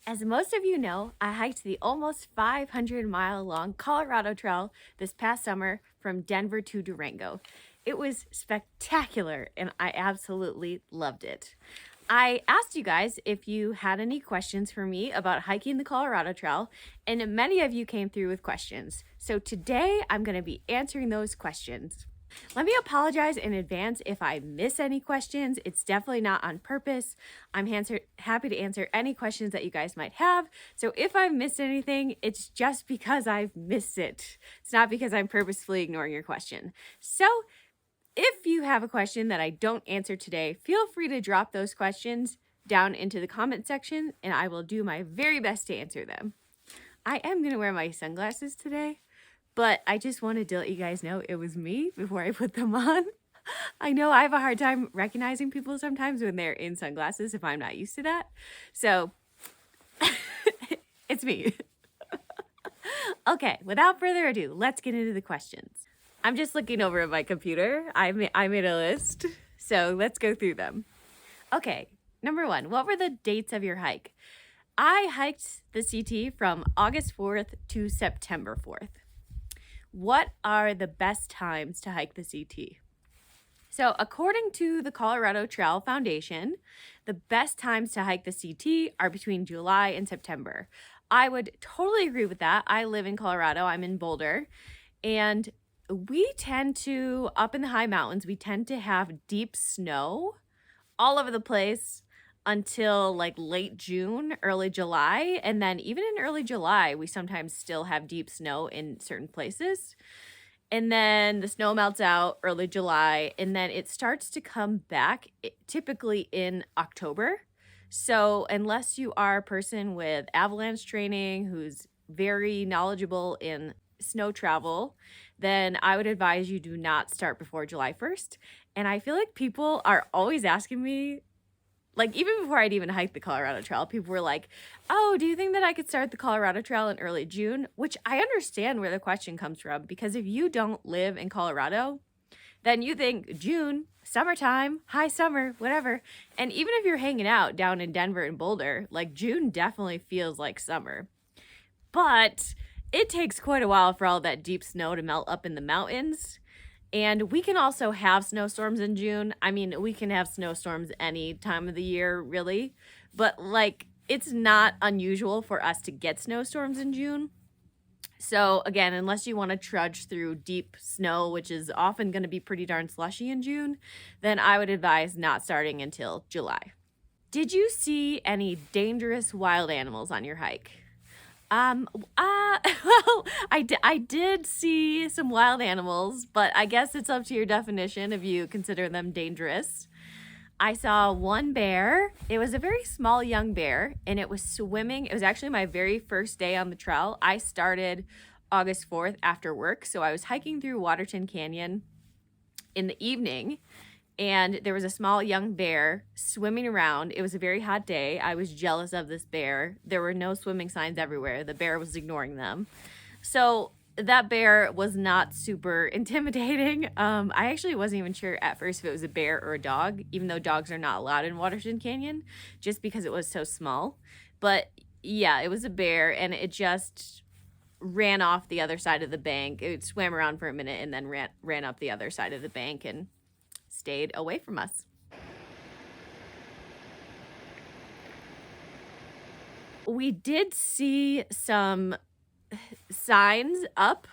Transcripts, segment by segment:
As most of you know, I hiked the almost 500-mile-long Colorado Trail this past summer from Denver to Durango. It was spectacular and I absolutely loved it. I asked you guys if you had any questions for me about hiking the Colorado Trail, and many of you came through with questions. So today I'm going to be answering those questions. Let me apologize in advance if I miss any questions. It's definitely not on purpose. I'm happy to answer any questions that you guys might have. So if I've missed anything, it's just because I've missed it. It's not because I'm purposefully ignoring your question. So if you have a question that I don't answer today, feel free to drop those questions down into the comment section and I will do my very best to answer them. I am going to wear my sunglasses today, but I just wanted to let you guys know it was me before I put them on. I know I have a hard time recognizing people sometimes when they're in sunglasses if I'm not used to that. So it's me. Okay, without further ado, let's get into the questions. I'm just looking over at my computer. I made a list, so let's go through them. Okay, number one, what were the dates of your hike? I hiked the CT from August 4th to September 4th. What are the best times to hike the CT? So according to the Colorado Trail Foundation, the best times to hike the CT are between July and September. I would totally agree with that. I live in Colorado. I'm in Boulder. And we tend to, up in the high mountains, we tend to have deep snow all over the place until like late June, early July. And then even in early July, we sometimes still have deep snow in certain places. And then the snow melts out early July, and then it starts to come back typically in October. So unless you are a person with avalanche training who's very knowledgeable in snow travel, then I would advise you do not start before July 1st. And I feel like people are always asking me, like even before I'd even hiked the Colorado Trail, people were like, oh, do you think that I could start the Colorado Trail in early June? Which I understand where the question comes from, because if you don't live in Colorado, then you think June, summertime, high summer, whatever. And even if you're hanging out down in Denver and Boulder, like June definitely feels like summer. But it takes quite a while for all that deep snow to melt up in the mountains. And we can also have snowstorms in June. I mean, we can have snowstorms any time of the year, really. But like, it's not unusual for us to get snowstorms in June. So again, unless you want to trudge through deep snow, which is often going to be pretty darn slushy in June, then I would advise not starting until July. Did you see any dangerous wild animals on your hike? Well, I did see some wild animals, but I guess it's up to your definition if you consider them dangerous. I saw one bear. It was a very small young bear, and it was swimming. It was actually my very first day on the trail. I started August 4th after work, so I was hiking through Waterton Canyon in the evening, and there was a small young bear swimming around. It was a very hot day. I was jealous of this bear. There were no swimming signs everywhere. The bear was ignoring them. So that bear was not super intimidating. I actually wasn't even sure at first if it was a bear or a dog, even though dogs are not allowed in Waterton Canyon, just because it was so small. But yeah, it was a bear, and it just ran off the other side of the bank. It swam around for a minute and then ran up the other side of the bank and stayed away from us. We did see some signs up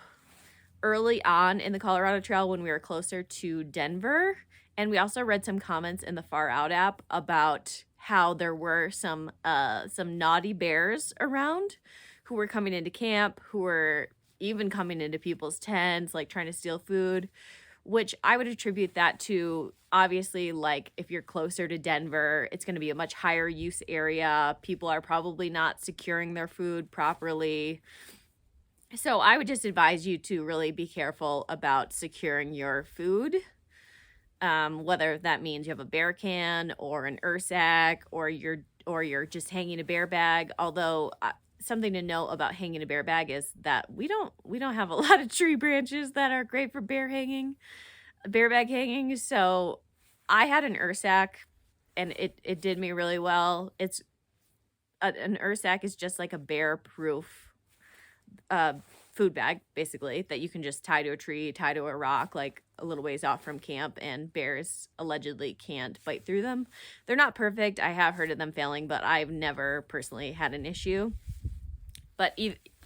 early on in the Colorado Trail when we were closer to Denver. And we also read some comments in the Far Out app about how there were some naughty bears around who were coming into camp, who were even coming into people's tents, like trying to steal food, which I would attribute that to, obviously, like if you're closer to Denver, it's going to be a much higher use area. People are probably not securing their food properly. So I would just advise you to really be careful about securing your food, whether that means you have a bear can or an ursack, or you're just hanging a bear bag. Although something to note about hanging a bear bag is that we don't have a lot of tree branches that are great for bear bag hanging. So I had an ursack, and it did me really well. It's an Ursack is just like a bear-proof uh, food bag, basically, that you can just tie to a tree, tie to a rock, like a little ways off from camp, and bears allegedly can't bite through them. They're not perfect. I have heard of them failing, but I've never personally had an issue. But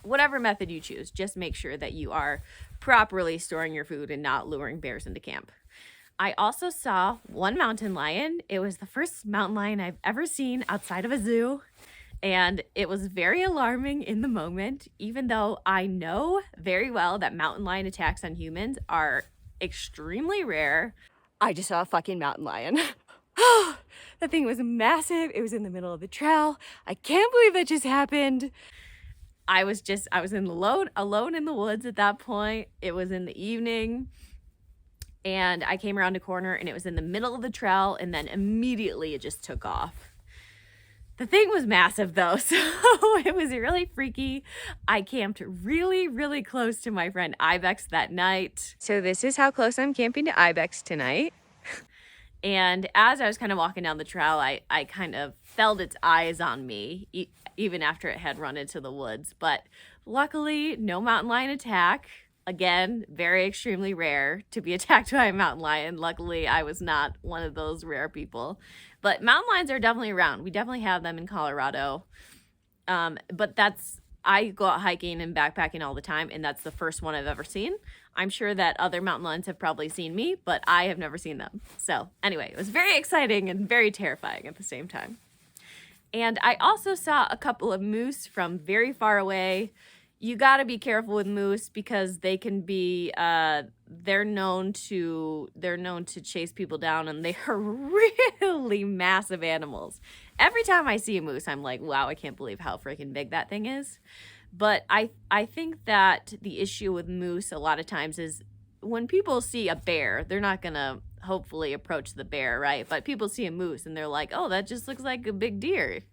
whatever method you choose, just make sure that you are properly storing your food and not luring bears into camp. I also saw one mountain lion. It was the first mountain lion I've ever seen outside of a zoo. And it was very alarming in the moment, even though I know very well that mountain lion attacks on humans are extremely rare. I just saw a fucking mountain lion. The thing was massive. It was in the middle of the trail. I can't believe that just happened. I was alone in the woods at that point. It was in the evening. And I came around a corner and it was in the middle of the trail, and then immediately it just took off. The thing was massive though, so it was really freaky. I camped really, really close to my friend Ibex that night. So this is how close I'm camping to Ibex tonight. And as I was kind of walking down the trail, I kind of felt its eyes on me, even after it had run into the woods. But luckily, no mountain lion attack. Again, very extremely rare to be attacked by a mountain lion. Luckily, I was not one of those rare people. But mountain lions are definitely around. We definitely have them in Colorado. But I go out hiking and backpacking all the time, and that's the first one I've ever seen. I'm sure that other mountain lions have probably seen me, but I have never seen them. So anyway, it was very exciting and very terrifying at the same time. And I also saw a couple of moose from very far away. You got to be careful with moose because they can be they're known to chase people down, and they are really massive animals. Every time I see a moose, I'm like, wow, I can't believe how freaking big that thing is. But I think that the issue with moose a lot of times is when people see a bear, they're not going to hopefully approach the bear, right? But people see a moose and they're like, oh, that just looks like a big deer.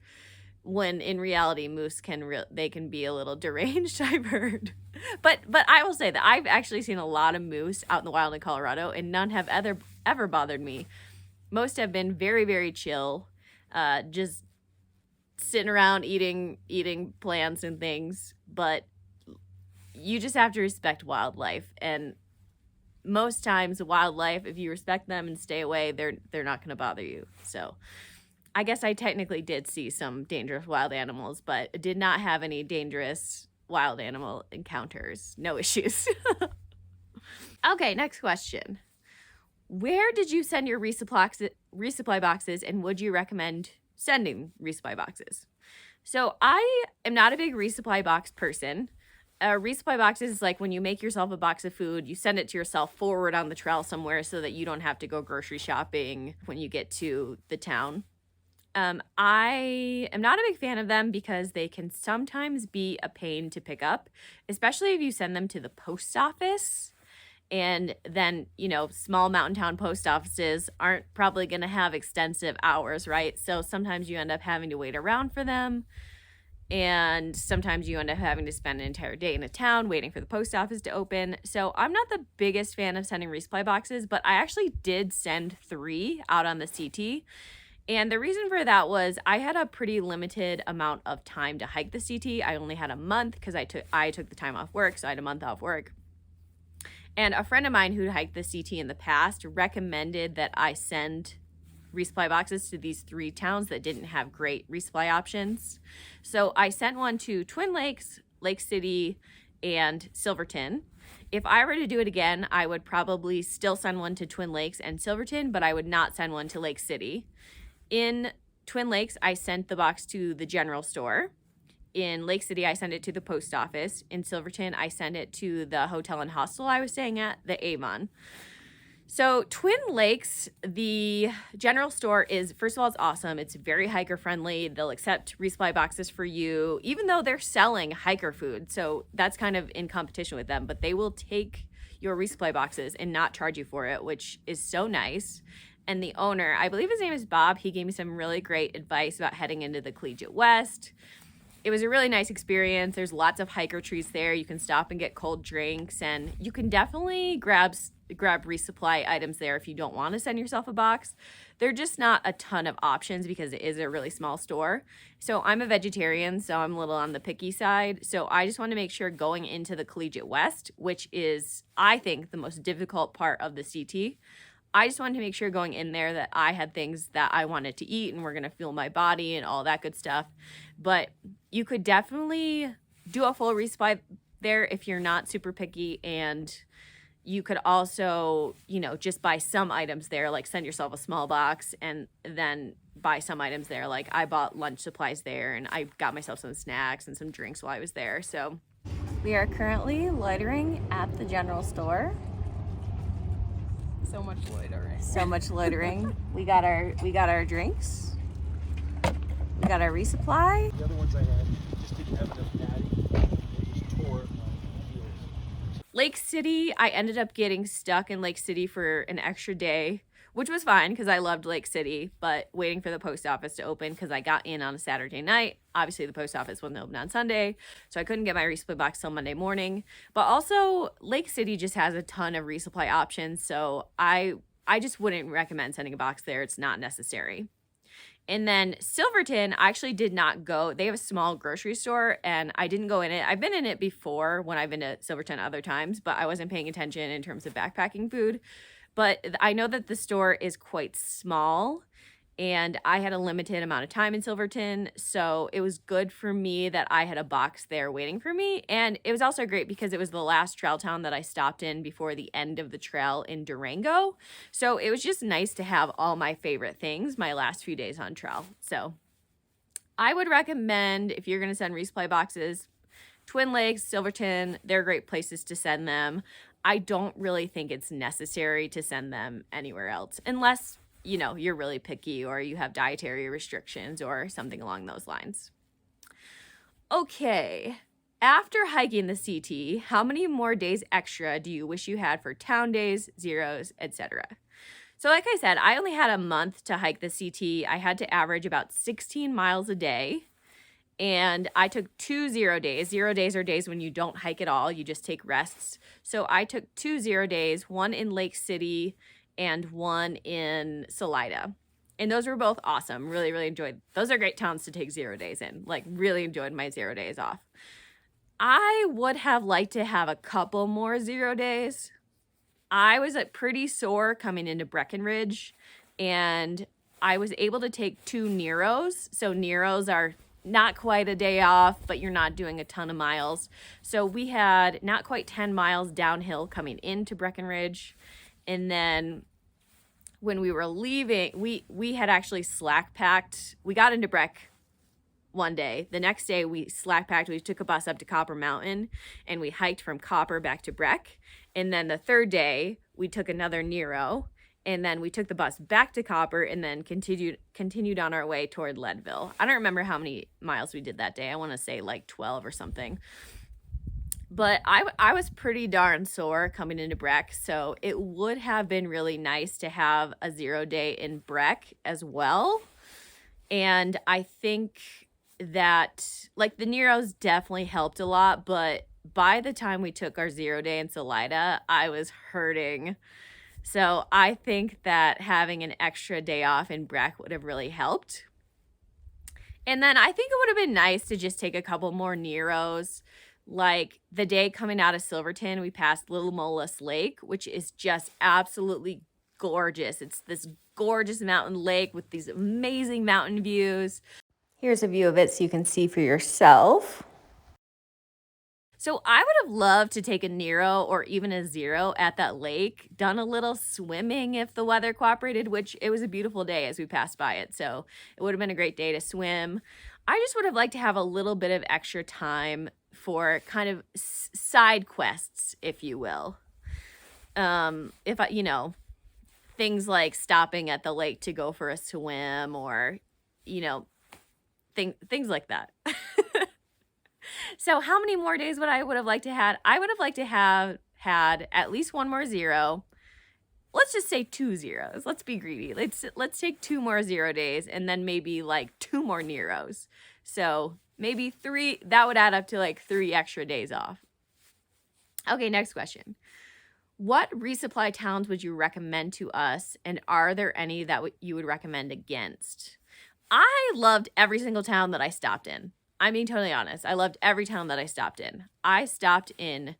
When in reality, moose can be a little deranged, I've heard. But I will say that I've actually seen a lot of moose out in the wild in Colorado, and none have ever bothered me. Most have been very, very chill, just sitting around eating plants and things. But you just have to respect wildlife, and most times wildlife, if you respect them and stay away, they're not going to bother you. So I guess I technically did see some dangerous wild animals, but did not have any dangerous wild animal encounters. No issues. Okay, next question. Where did you send your resupply boxes, and would you recommend sending resupply boxes? So I am not a big resupply box person. Resupply boxes is like when you make yourself a box of food, you send it to yourself forward on the trail somewhere so that you don't have to go grocery shopping when you get to the town. I am not a big fan of them because they can sometimes be a pain to pick up, especially if you send them to the post office. And then, small mountain town post offices aren't probably going to have extensive hours, right? So sometimes you end up having to wait around for them. And sometimes you end up having to spend an entire day in a town waiting for the post office to open. So I'm not the biggest fan of sending resupply boxes, but I actually did send 3 out on the CT. And the reason for that was I had a pretty limited amount of time to hike the CT. I only had a month because I took the time off work, so I had a month off work. And a friend of mine who hiked the CT in the past recommended that I send resupply boxes to these 3 towns that didn't have great resupply options. So I sent one to Twin Lakes, Lake City, and Silverton. If I were to do it again, I would probably still send one to Twin Lakes and Silverton, but I would not send one to Lake City. In Twin Lakes, I sent the box to the general store. In Lake City, I sent it to the post office. In Silverton, I sent it to the hotel and hostel I was staying at, the Avon. So Twin Lakes, the general store is, first of all, it's awesome. It's very hiker friendly. They'll accept resupply boxes for you, even though they're selling hiker food. So that's kind of in competition with them, but they will take your resupply boxes and not charge you for it, which is so nice. And the owner, I believe his name is Bob, he gave me some really great advice about heading into the Collegiate West. It was a really nice experience. There's lots of hiker trees there. You can stop and get cold drinks, and you can definitely grab grab resupply items there if you don't want to send yourself a box. They're just not a ton of options because it is a really small store. So I'm a vegetarian, so I'm a little on the picky side. So I just want to make sure going into the Collegiate West, which is, I think, the most difficult part of the CT, I just wanted to make sure going in there that I had things that I wanted to eat and were going to fuel my body and all that good stuff. But you could definitely do a full resupply there if you're not super picky, and you could also, you know, just buy some items there, like send yourself a small box and then buy some items there. Like I bought lunch supplies there and I got myself some snacks and some drinks while I was there. So we are currently loitering at the general store. So much loitering. So much loitering. We got our drinks. We got our resupply. The other ones I had just didn't have enough padding. They just tore my heels. Lake City, I ended up getting stuck in Lake City for an extra day, which was fine because I loved Lake City, but waiting for the post office to open because I got in on a Saturday night. Obviously, the post office wasn't open on Sunday, so I couldn't get my resupply box till Monday morning. But also, Lake City just has a ton of resupply options, so I just wouldn't recommend sending a box there. It's not necessary. And then Silverton, I actually did not go. They have a small grocery store, and I didn't go in it. I've been in it before when I've been to Silverton other times, but I wasn't paying attention in terms of backpacking food. But I know that the store is quite small, and I had a limited amount of time in Silverton, so it was good for me that I had a box there waiting for me. And it was also great because it was the last trail town that I stopped in before the end of the trail in Durango. So it was just nice to have all my favorite things my last few days on trail. So I would recommend, if you're going to send resupply boxes, Twin Lakes, Silverton, they're great places to send them. I don't really think it's necessary to send them anywhere else unless, you know, you're really picky or you have dietary restrictions or something along those lines. Okay, after hiking the CT, how many more days extra do you wish you had for town days, zeros, etc.? So like I said, I only had a month to hike the CT. I had to average about 16 miles a day. And I took 2 0 days. 0 days are days when you don't hike at all. You just take rests. So I took 2 0 days, one in Lake City and one in Salida. And those were both awesome. Really, really enjoyed. Those are great towns to take 0 days in. Like, really enjoyed my 0 days off. I would have liked to have a couple more 0 days. I was pretty sore coming into Breckenridge, and I was able to take 2 Neros. So Neros are not quite a day off, but you're not doing a ton of miles. So we had not quite 10 miles downhill coming into Breckenridge. And then when we were leaving, we had actually slack packed. We got into Breck one day. The next day we slack packed. We took a bus up to Copper Mountain and we hiked from Copper back to Breck. And then the third day we took another Nero. And then we took the bus back to Copper and then continued on our way toward Leadville. I don't remember how many miles we did that day. I want to say like 12 or something. But I was pretty darn sore coming into Breck, so it would have been really nice to have a 0 day in Breck as well. And I think that, like, the Neros definitely helped a lot, but by the time we took our 0 day in Salida, I was hurting. So I think that having an extra day off in Breck would have really helped. And then I think it would have been nice to just take a couple more Neros. Like the day coming out of Silverton, we passed Little Molus Lake, which is just absolutely gorgeous. It's this gorgeous mountain lake with these amazing mountain views. Here's a view of it so you can see for yourself. So I would have loved to take a Nero or even a 0 at that lake, done a little swimming if the weather cooperated, which it was a beautiful day as we passed by it. So it would have been a great day to swim. I just would have liked to have a little bit of extra time for kind of side quests, if you will. If I, you know, things like stopping at the lake to go for a swim or, you know, things like that. So how many more days would I have liked to had? I would have liked to have had at least one more 0. Let's just say 2 zeros. Let's be greedy. Let's take 2 more 0 days and then maybe like 2 more Neros. So maybe 3, that would add up to like 3 extra days off. Okay, next question. What resupply towns would you recommend to us, and are there any that you would recommend against? I loved every single town that I stopped in. I'm being totally honest. I loved every town that I stopped in. I stopped in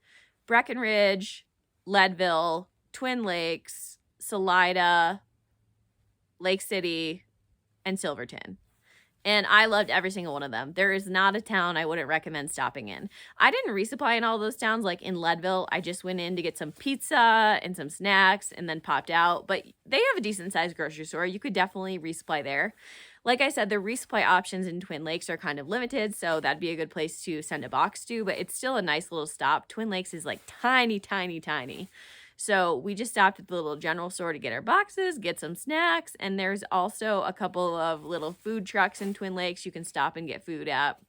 Breckenridge, Leadville, Twin Lakes, Salida, Lake City, and Silverton. And I loved every single one of them. There is not a town I wouldn't recommend stopping in. I didn't resupply in all those towns. Like in Leadville, I just went in to get some pizza and some snacks and then popped out. But they have a decent sized grocery store. You could definitely resupply there. Like I said, the resupply options in Twin Lakes are kind of limited, so that'd be a good place to send a box to, but it's still a nice little stop. Twin Lakes is like tiny, tiny, tiny. So we just stopped at the little general store to get our boxes, get some snacks, and there's also a couple of little food trucks in Twin Lakes you can stop and get food at.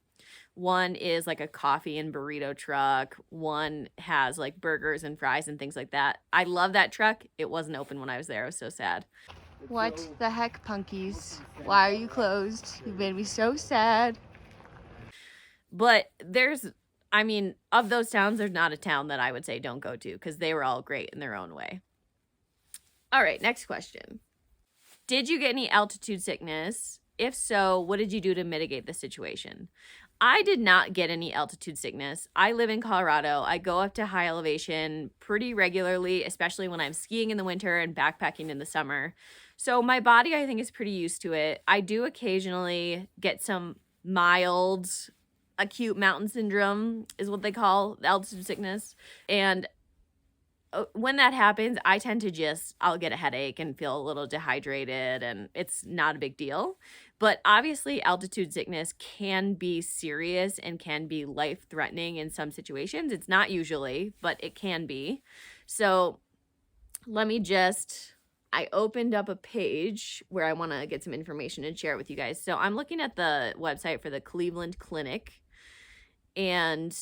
One is like a coffee and burrito truck. One has like burgers and fries and things like that. I love that truck. It wasn't open when I was there. I was so sad. What the heck, punkies? Why are you closed? You made me so sad. But of those towns, there's not a town that I would say don't go to because they were all great in their own way. All right, next question. Did you get any altitude sickness? If so, what did you do to mitigate the situation? I did not get any altitude sickness. I live in Colorado. I go up to high elevation pretty regularly, especially when I'm skiing in the winter and backpacking in the summer. So my body, I think, is pretty used to it. I do occasionally get some mild acute mountain syndrome is what they call altitude sickness. And when that happens, I tend to I'll get a headache and feel a little dehydrated, and it's not a big deal. But obviously, altitude sickness can be serious and can be life-threatening in some situations. It's not usually, but it can be. So I opened up a page where I want to get some information and share it with you guys. So I'm looking at the website for the Cleveland Clinic, and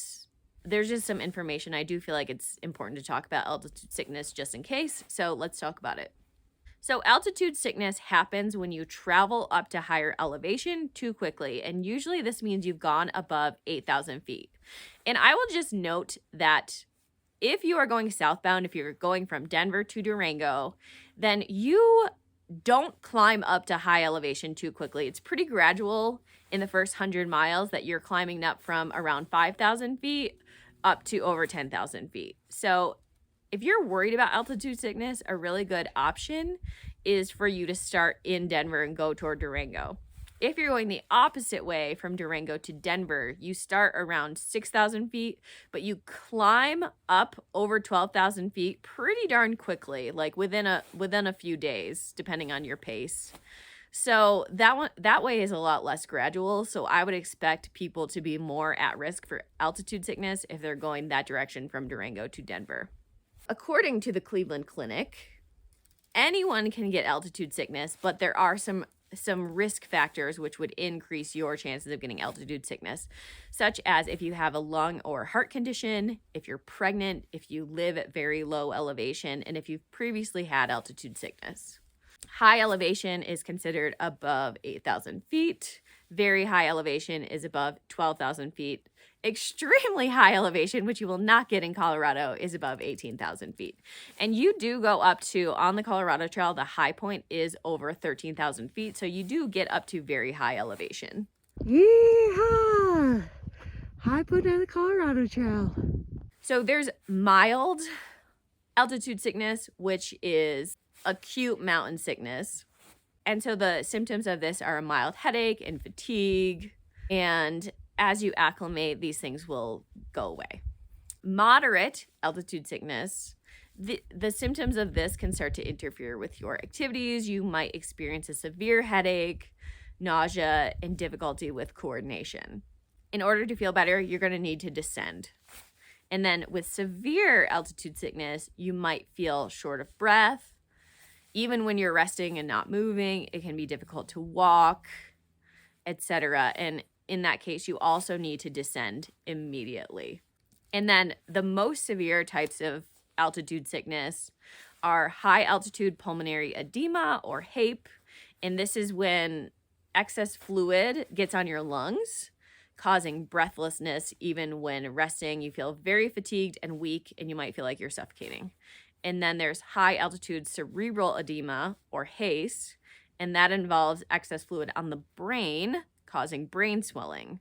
there's just some information. I do feel like it's important to talk about altitude sickness just in case. So let's talk about it. So altitude sickness happens when you travel up to higher elevation too quickly. And usually this means you've gone above 8,000 feet. And I will just note that if you are going southbound, if you're going from Denver to Durango, then you don't climb up to high elevation too quickly. It's pretty gradual in the first 100 miles that you're climbing up from around 5,000 feet up to over 10,000 feet. So if you're worried about altitude sickness, a really good option is for you to start in Denver and go toward Durango. If you're going the opposite way from Durango to Denver, you start around 6,000 feet, but you climb up over 12,000 feet pretty darn quickly, like within a few days, depending on your pace. So that way is a lot less gradual. So I would expect people to be more at risk for altitude sickness if they're going that direction from Durango to Denver. According to the Cleveland Clinic, anyone can get altitude sickness, but there are some risk factors which would increase your chances of getting altitude sickness, such as if you have a lung or heart condition, if you're pregnant, if you live at very low elevation, and if you've previously had altitude sickness. High elevation is considered above 8,000 feet. Very high elevation is above 12,000 feet. Extremely high elevation, which you will not get in Colorado, is above 18,000 feet. And you do go up to, on the Colorado Trail, the high point is over 13,000 feet. So you do get up to very high elevation. Yeehaw! High point on the Colorado Trail. So there's mild altitude sickness, which is acute mountain sickness. And so the symptoms of this are a mild headache and fatigue. And as you acclimate, these things will go away. Moderate altitude sickness, the symptoms of this can start to interfere with your activities. You might experience a severe headache, nausea, and difficulty with coordination. In order to feel better, you're going to need to descend. And then with severe altitude sickness, you might feel short of breath. Even when you're resting and not moving, it can be difficult to walk, etc. And in that case, you also need to descend immediately. And then the most severe types of altitude sickness are high altitude pulmonary edema, or HAPE. And this is when excess fluid gets on your lungs, causing breathlessness. Even when resting, you feel very fatigued and weak, and you might feel like you're suffocating. And then there's high altitude cerebral edema, or HACE, and that involves excess fluid on the brain, causing brain swelling.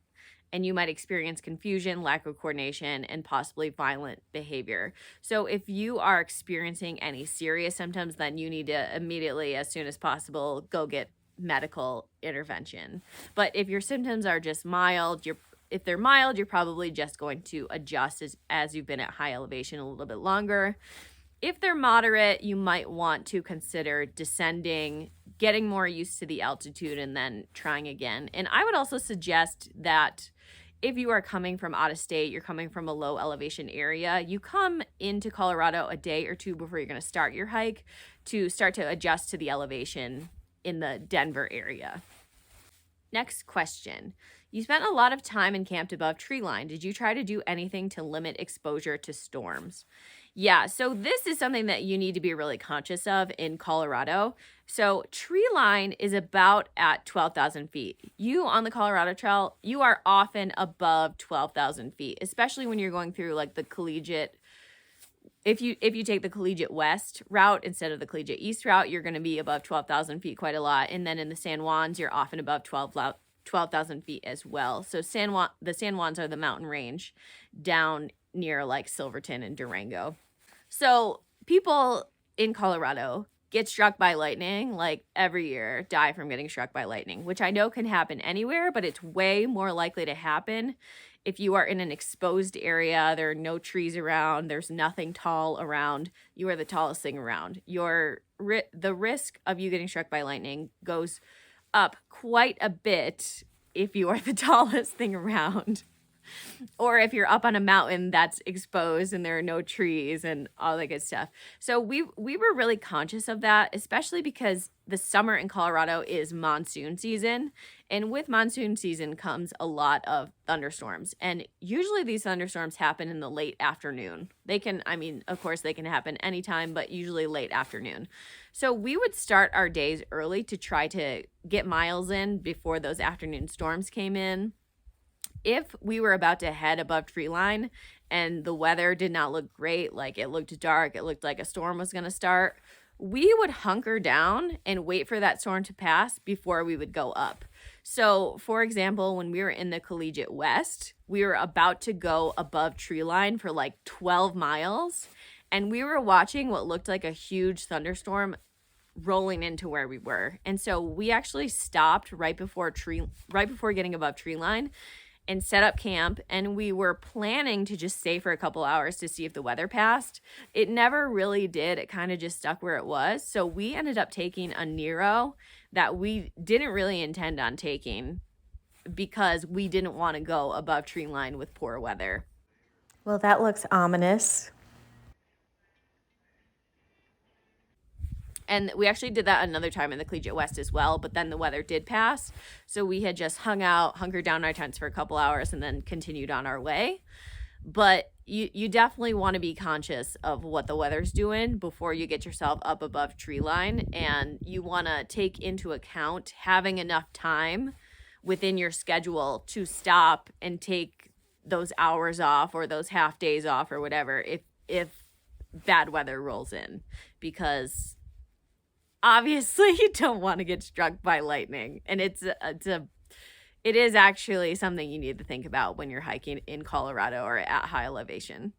And you might experience confusion, lack of coordination, and possibly violent behavior. So if you are experiencing any serious symptoms, then you need to immediately, as soon as possible, go get medical intervention. But if your symptoms are just mild, if they're mild, you're probably just going to adjust as you've been at high elevation a little bit longer. If they're moderate, you might want to consider descending, getting more used to the altitude, and then trying again. And I would also suggest that if you are coming from out of state, you're coming from a low elevation area, you come into Colorado a day or two before you're going to start your hike to start to adjust to the elevation in the Denver area. Next question. You spent a lot of time and camped above tree line. Did you try to do anything to limit exposure to storms? Yeah, so this is something that you need to be really conscious of in Colorado. So tree line is about at 12,000 feet. You on the Colorado Trail, you are often above 12,000 feet, especially when you're going through like the collegiate. If you take the collegiate west route instead of the collegiate east route, you're going to be above 12,000 feet quite a lot. And then in the San Juans, you're often above 12,000 feet as well. So the San Juans are the mountain range down near like Silverton and Durango. So people in Colorado get struck by lightning like every year, die from getting struck by lightning, which I know can happen anywhere, but it's way more likely to happen if you are in an exposed area. There are no trees around, there's nothing tall around, you are the tallest thing around. The risk of you getting struck by lightning goes up quite a bit if you are the tallest thing around. Or if you're up on a mountain that's exposed and there are no trees and all that good stuff. So we were really conscious of that, especially because the summer in Colorado is monsoon season. And with monsoon season comes a lot of thunderstorms. And usually these thunderstorms happen in the late afternoon. Of course they can happen anytime, but usually late afternoon. So we would start our days early to try to get miles in before those afternoon storms came in. If we were about to head above tree line and the weather did not look great, like it looked dark, it looked like a storm was going to start, we would hunker down and wait for that storm to pass before we would go up. So, for example, when we were in the collegiate west, we were about to go above tree line for like 12 miles, and we were watching what looked like a huge thunderstorm rolling into where we were. And so we actually stopped right before getting above tree line and set up camp, and we were planning to just stay for a couple hours to see if the weather passed. It never really did. It kind of just stuck where it was. So we ended up taking a Nero that we didn't really intend on taking because we didn't want to go above tree line with poor weather. Well, that looks ominous. And we actually did that another time in the collegiate west as well, but then the weather did pass. So we had just hunkered down our tents for a couple hours and then continued on our way. But you definitely want to be conscious of what the weather's doing before you get yourself up above tree line. And you want to take into account having enough time within your schedule to stop and take those hours off or those half days off or whatever if bad weather rolls in, because obviously you don't want to get struck by lightning. And it is actually something you need to think about when you're hiking in Colorado or at high elevation.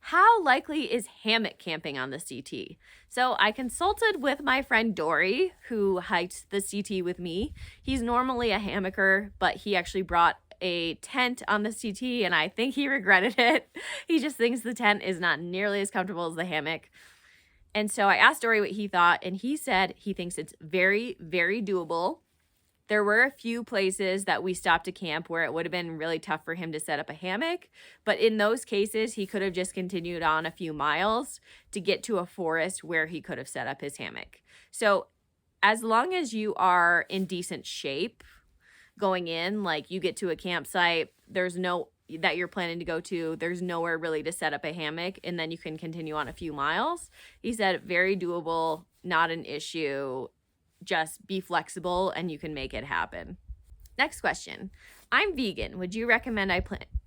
How likely is hammock camping on the CT? So I consulted with my friend Dory, who hiked the CT with me. He's normally a hammocker, but he actually brought a tent on the CT, and I think he regretted it. He just thinks the tent is not nearly as comfortable as the hammock. And so I asked Dory what he thought, and he said he thinks it's very, very doable. There were a few places that we stopped to camp where it would have been really tough for him to set up a hammock. But in those cases, he could have just continued on a few miles to get to a forest where he could have set up his hammock. So as long as you are in decent shape going in, like you get to a campsite, that you're planning to go to, there's nowhere really to set up a hammock, and then you can continue on a few miles. He said very doable, not an issue. Just be flexible and you can make it happen. Next question. I'm vegan. Would you recommend I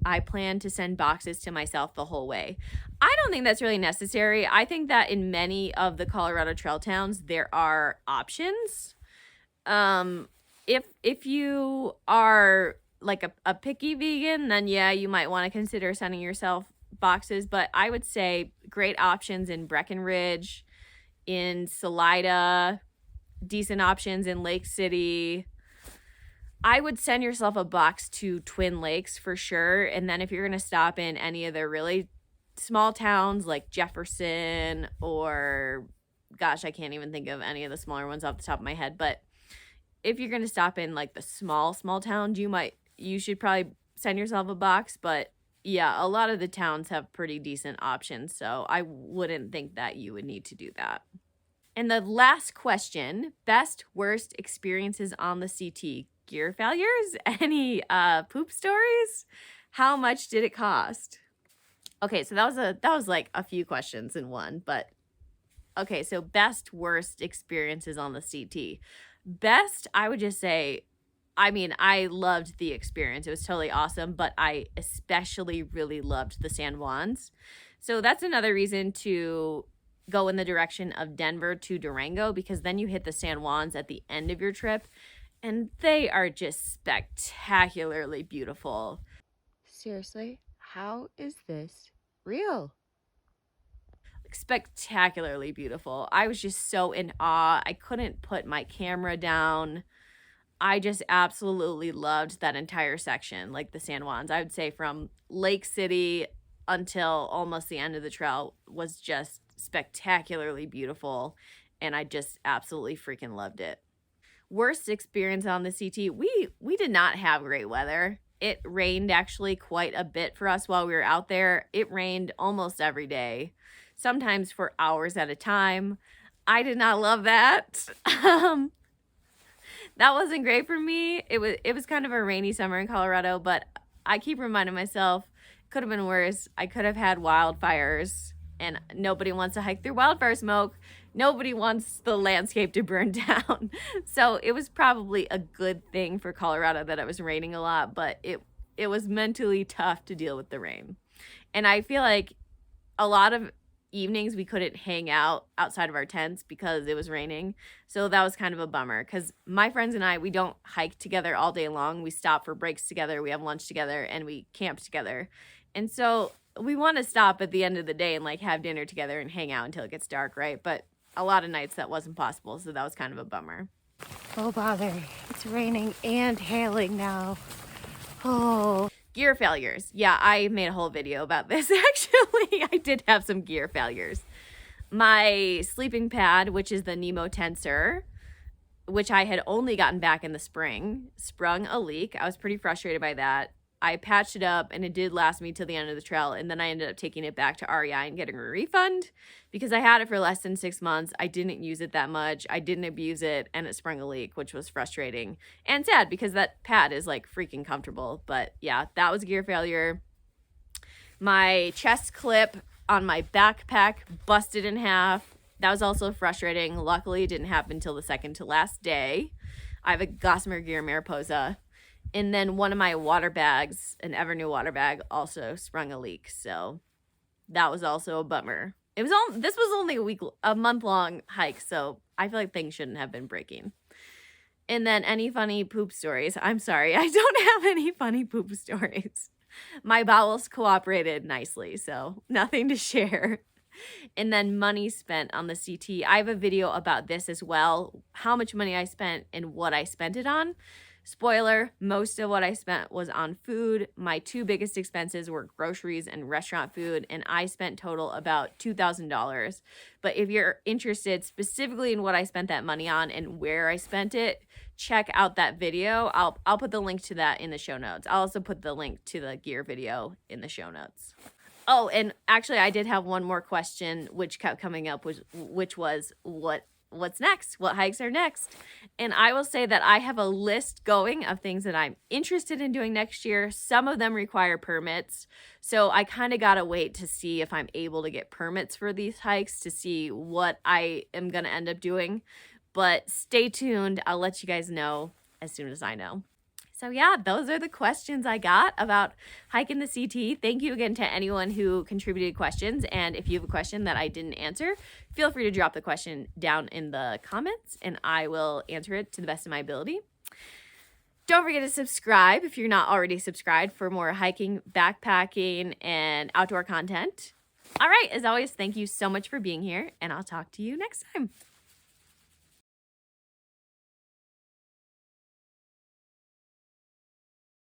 I plan to send boxes to myself the whole way. I don't think that's really necessary. I think that in many of the Colorado trail towns, there are options. Um, if you are like a picky vegan, then yeah, you might want to consider sending yourself boxes. But I would say great options in Breckenridge, in Salida, decent options in Lake City. I would send yourself a box to Twin Lakes for sure. And then if you're going to stop in any of the really small towns like Jefferson or, gosh, I can't even think of any of the smaller ones off the top of my head. But if you're going to stop in like the small towns, you should probably send yourself a box. But yeah, a lot of the towns have pretty decent options. So I wouldn't think that you would need to do that. And the last question, best, worst experiences on the CT. Gear failures? Any poop stories? How much did it cost? Okay, so that was like a few questions in one, but okay, so best, worst experiences on the CT. Best, I would just say, I mean, I loved the experience. It was totally awesome, but I especially really loved the San Juans. So that's another reason to go in the direction of Denver to Durango, because then you hit the San Juans at the end of your trip, and they are just spectacularly beautiful. Seriously, how is this real? Spectacularly beautiful. I was just so in awe. I couldn't put my camera down. I just absolutely loved that entire section, like the San Juans. I would say from Lake City until almost the end of the trail was just spectacularly beautiful, and I just absolutely freaking loved it. Worst experience on the CT, we did not have great weather. It rained actually quite a bit for us while we were out there. It rained almost every day, sometimes for hours at a time. I did not love that. That wasn't great for me. It was kind of a rainy summer in Colorado, but I keep reminding myself it could have been worse. I could have had wildfires, and nobody wants to hike through wildfire smoke. Nobody wants the landscape to burn down. So it was probably a good thing for Colorado that it was raining a lot, but it was mentally tough to deal with the rain. And I feel like a lot of evenings we couldn't hang out outside of our tents because it was raining. So that was kind of a bummer, because my friends and I, we don't hike together all day long. We stop for breaks together, we have lunch together, and we camp together. And so we want to stop at the end of the day and like have dinner together and hang out until it gets dark, right? But a lot of nights that wasn't possible, so that was kind of a bummer. Oh bother, it's raining and hailing now. Oh. Gear failures. Yeah, I made a whole video about this actually. I did have some gear failures. My sleeping pad, which is the Nemo Tensor, which I had only gotten back in the spring, sprung a leak. I was pretty frustrated by that. I patched it up, and it did last me till the end of the trail, and then I ended up taking it back to REI and getting a refund because I had it for less than 6 months. I didn't use it that much. I didn't abuse it, and it sprung a leak, which was frustrating and sad because that pad is like freaking comfortable. But yeah, that was a gear failure. My chest clip on my backpack busted in half. That was also frustrating. Luckily, it didn't happen until the second to last day. I have a Gossamer Gear Mariposa. And then one of my water bags, an Evernew water bag, also sprung a leak. So that was also a bummer. This was only a month-long hike, so I feel like things shouldn't have been breaking. And then any funny poop stories? I'm sorry, I don't have any funny poop stories. My bowels cooperated nicely, so nothing to share. And then money spent on the CT. I have a video about this as well, how much money I spent and what I spent it on. Spoiler, most of what I spent was on food. My two biggest expenses were groceries and restaurant food, and I spent total about $2,000. But if you're interested specifically in what I spent that money on and where I spent it, check out that video. I'll put the link to that in the show notes. I'll also put the link to the gear video in the show notes. Oh, and actually I did have one more question which kept coming up, which was what's next? What hikes are next? And I will say that I have a list going of things that I'm interested in doing next year. Some of them require permits. So I kind of got to wait to see if I'm able to get permits for these hikes to see what I am going to end up doing. But stay tuned. I'll let you guys know as soon as I know. So yeah, those are the questions I got about hiking the CT. Thank you again to anyone who contributed questions. And if you have a question that I didn't answer, feel free to drop the question down in the comments and I will answer it to the best of my ability. Don't forget to subscribe if you're not already subscribed for more hiking, backpacking, and outdoor content. All right, as always, thank you so much for being here, and I'll talk to you next time.